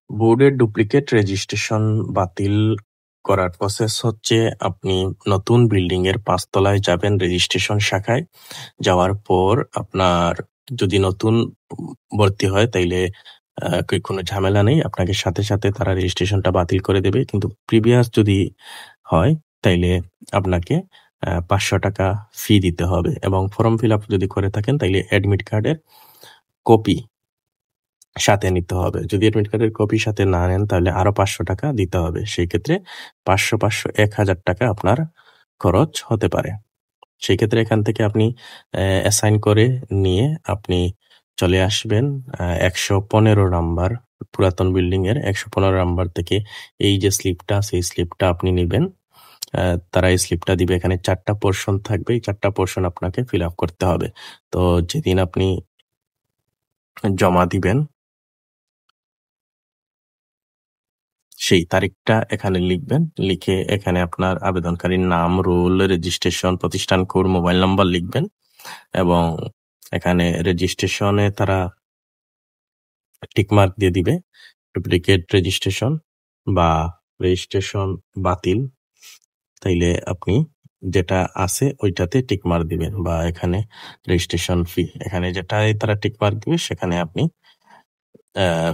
বোর্ডের duplicate registration বাতিল করার প্রসেস হচ্ছে, আপনি নতুন বিল্ডিং এর ৫ তলায় যাবেন রেজিস্ট্রেশন শাখায়। যাওয়ার পর আপনার যদি নতুন ভর্তি হয় তাইলে কোনো ঝামেলা নেই, আপনাকে সাথে সাথে তারা রেজিস্ট্রেশনটা বাতিল করে দেবে। কিন্তু প্রিভিয়াস যদি হয় তাইলে আপনাকে ৫০০ টাকা ফি দিতে হবে এবং ফর্ম ফিল আপ যদি করে থাকেন তাইলে অ্যাডমিট কার্ডের কপি সাথে নিতে হবে। যদি অ্যাডমিট কার্ডের কপি সাথে না নেন তাহলে আরো ৫০০ টাকা দিতে হবে। সেই ক্ষেত্রে ৫০০, ১,০০০ টাকা আপনার খরচ হতে পারে। সেই ক্ষেত্রে এখান থেকে আপনি অ্যাসাইন করে নিয়ে আপনি চলে আসবেন ১১৫ নাম্বার পুরাতন বিল্ডিং এর ১১৫ নাম্বার থেকে এই যে স্লিপটা আছে এই স্লিপটা আপনি নিবেন। তারা এই স্লিপটা দিবে, এখানে ৪টা পোরশন থাকবে, এই ৪টা পোরশন আপনাকে ফিল আপ করতে হবে। তো যেদিন আপনি জমা দিবেন সেই তারিখটা এখানে লিখবেন। লিখে এখানে আপনার আবেদনকারীর নাম, রোল, রেজিস্ট্রেশন, প্রতিষ্ঠান কোড, মোবাইল নাম্বার লিখবেন এবং এখানে রেজিস্ট্রেশনে তারা টিকমার্ক দিয়ে দিবে ডুপ্লিকেট রেজিস্ট্রেশন বা রেজিস্ট্রেশন বাতিল। তাইলে আপনি যেটা আছে ওইটাতে টিকমার্ক দিবেন বা এখানে রেজিস্ট্রেশন ফি, এখানে যেটাই তারা টিকমার্ক দিবে সেখানে আপনি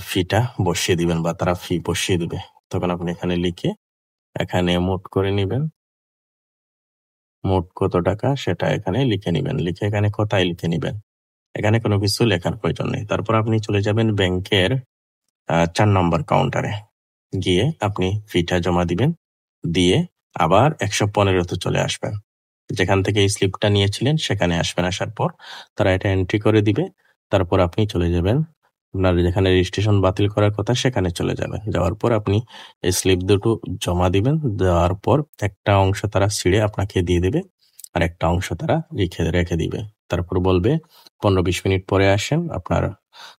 ফিটা বসিয়ে দিবেন বা তারা ফি বসিয়ে দিবে। তখন আপনি এখানে লিখে এখানে মোট করে নিবেন, মোট কত টাকা সেটা এখানে লিখে নিবেন। লিখে এখানে কোথায় লিখে নিবেন, এখানে কোনো কিছু লেখার প্রয়োজন নেই। তারপর আপনি চলে যাবেন ব্যাংকের ৪ নম্বর কাউন্টারে, গিয়ে আপনি ফিটা জমা দিবেন, দিয়ে আবার ১১৫তে চলে আসবেন। যেখান থেকে এই স্লিপটা নিয়েছিলেন সেখানে আসবেন। আসার পর তারা এটা এন্ট্রি করে দিবে। তারপর আপনি চলে যাবেন আপনার যেখানে রেজিস্ট্রেশন বাতিল করার কথা সেখানে চলে যাবেন। যাওয়ার পর আপনি এই স্লিপ দুটো জমা দিবেন। দেওয়ার পর একটা অংশ তারা ছিঁড়ে আপনাকে দিয়ে দেবে আর একটা অংশ তারা রেখে দিবে। তারপর বলবে ১৫-২০ মিনিট পরে আসেন, আপনার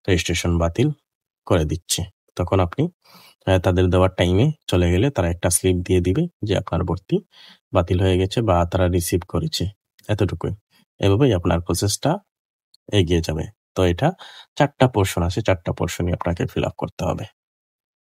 রেজিস্ট্রেশন বাতিল করে দিচ্ছে। তখন আপনি তাদের দেওয়ার টাইমে চলে গেলে তারা একটা স্লিপ দিয়ে দিবে যে আপনার ভর্তি বাতিল হয়ে গেছে বা তারা রিসিভ করেছে। এতটুকুই। এভাবেই আপনার প্রসেসটা এগিয়ে যাবে। তো এটা ৪টা পোরশন আছে, ৪টা পোরশনই আপনাকে ফিল আপ করতে হবে।